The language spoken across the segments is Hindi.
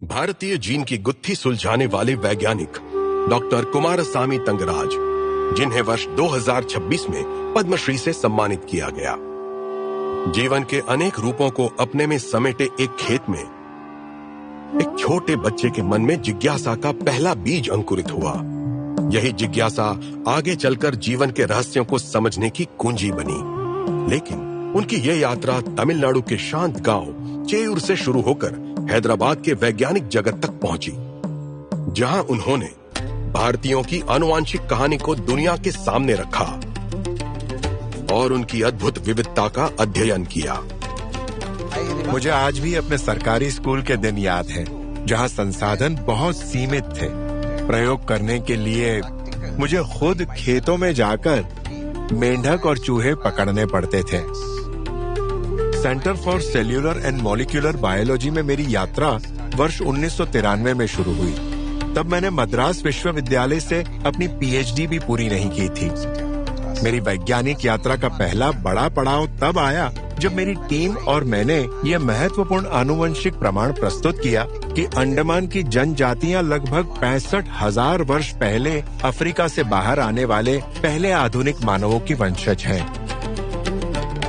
भारतीय जीन की गुत्थी सुलझाने वाले वैज्ञानिक डॉक्टर कुमारस्वामी तंगराज, जिन्हें वर्ष 2026 में पद्मश्री से सम्मानित किया गया। जीवन के अनेक रूपों को अपने में समेटे एक खेत में एक छोटे बच्चे के मन में जिज्ञासा का पहला बीज अंकुरित हुआ। यही जिज्ञासा आगे चलकर जीवन के रहस्यों को समझने की कुंजी बनी। लेकिन उनकी यह यात्रा तमिलनाडु के शांत गांव चेयूर से शुरू होकर हैदराबाद के वैज्ञानिक जगत तक पहुंची, जहां उन्होंने भारतीयों की आनुवांशिक कहानी को दुनिया के सामने रखा और उनकी अद्भुत विविधता का अध्ययन किया। मुझे आज भी अपने सरकारी स्कूल के दिन याद हैं, जहां संसाधन बहुत सीमित थे। प्रयोग करने के लिए मुझे खुद खेतों में जाकर मेंढक और चूहे पकड़ने पड़ते थे। Centre for cellular and molecular biology में मेरी यात्रा वर्ष 1993 में शुरू हुई। तब मैंने मद्रास विश्वविद्यालय से अपनी पीएचडी भी पूरी नहीं की थी। मेरी वैज्ञानिक यात्रा का पहला बड़ा पड़ाव तब आया जब मेरी टीम और मैंने यह महत्वपूर्ण आनुवंशिक प्रमाण प्रस्तुत किया कि अंडमान की जनजातियां लगभग 65,000 वर्ष पहले अफ्रीका से बाहर आने वाले पहले आधुनिक मानवों की वंशज हैं।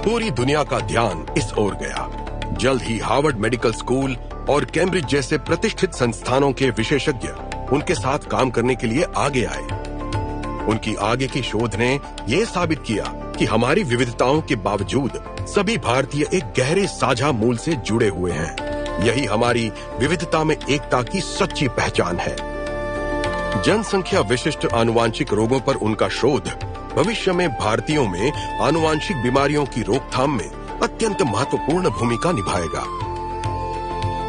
पूरी दुनिया का ध्यान इस ओर गया। जल्द ही हार्वर्ड मेडिकल स्कूल और कैम्ब्रिज जैसे प्रतिष्ठित संस्थानों के विशेषज्ञ उनके साथ काम करने के लिए आगे आए। उनकी आगे की शोध ने यह साबित किया कि हमारी विविधताओं के बावजूद सभी भारतीय एक गहरे साझा मूल से जुड़े हुए हैं। यही हमारी विविधता में एकता की सच्ची पहचान है। जनसंख्या विशिष्ट आनुवांशिक रोगों पर उनका शोध भविष्य में भारतीयों में आनुवांशिक बीमारियों की रोकथाम में अत्यंत महत्वपूर्ण भूमिका निभाएगा।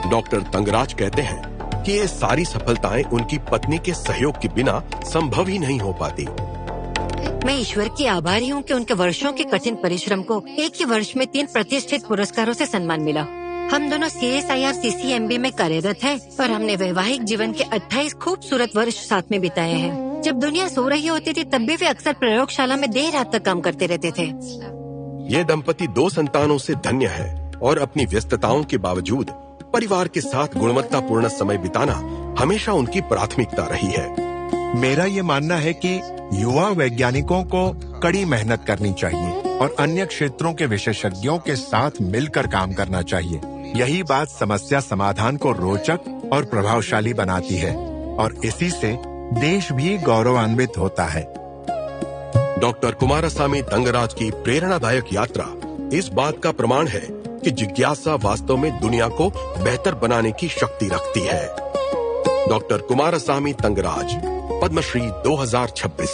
डॉक्टर तंगराज कहते हैं कि ये सारी सफलताएं उनकी पत्नी के सहयोग के बिना संभव ही नहीं हो पाती। मैं ईश्वर की आभारी हूँ कि उनके वर्षों के कठिन परिश्रम को एक ही वर्ष में 3 प्रतिष्ठित पुरस्कारों से सम्मान मिला। हम दोनों CSIR CCMB में कार्यरत हैं और हमने वैवाहिक जीवन के 28 खूबसूरत वर्ष साथ में बिताए हैं। जब दुनिया सो रही होती थी तब भी वे अक्सर प्रयोगशाला में देर रात तक काम करते रहते थे। ये दंपति 2 संतानों से धन्य है और अपनी व्यस्तताओं के बावजूद परिवार के साथ गुणवत्तापूर्ण समय बिताना हमेशा उनकी प्राथमिकता रही है। मेरा ये मानना है कि युवा वैज्ञानिकों को कड़ी मेहनत करनी चाहिए और अन्य क्षेत्रों के विशेषज्ञों के साथ मिलकर काम करना चाहिए। यही बात समस्या समाधान को रोचक और प्रभावशाली बनाती है और इसी से देश भी गौरवान्वित होता है। डॉक्टर कुमारस्वामी तंगराज की प्रेरणादायक यात्रा इस बात का प्रमाण है कि जिज्ञासा वास्तव में दुनिया को बेहतर बनाने की शक्ति रखती है। डॉक्टर कुमारस्वामी तंगराज, पद्मश्री 2026।